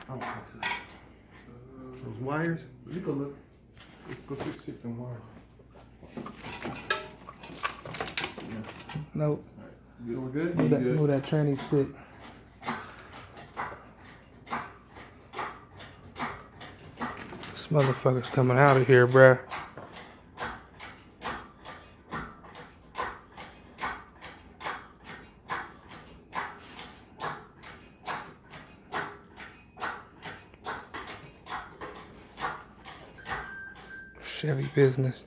I don't think so. Those wires? You can look. Go fix them wires. Nope. So we're good? Move that tranny stick. This motherfucker's coming out of here, bruh. Chevy business.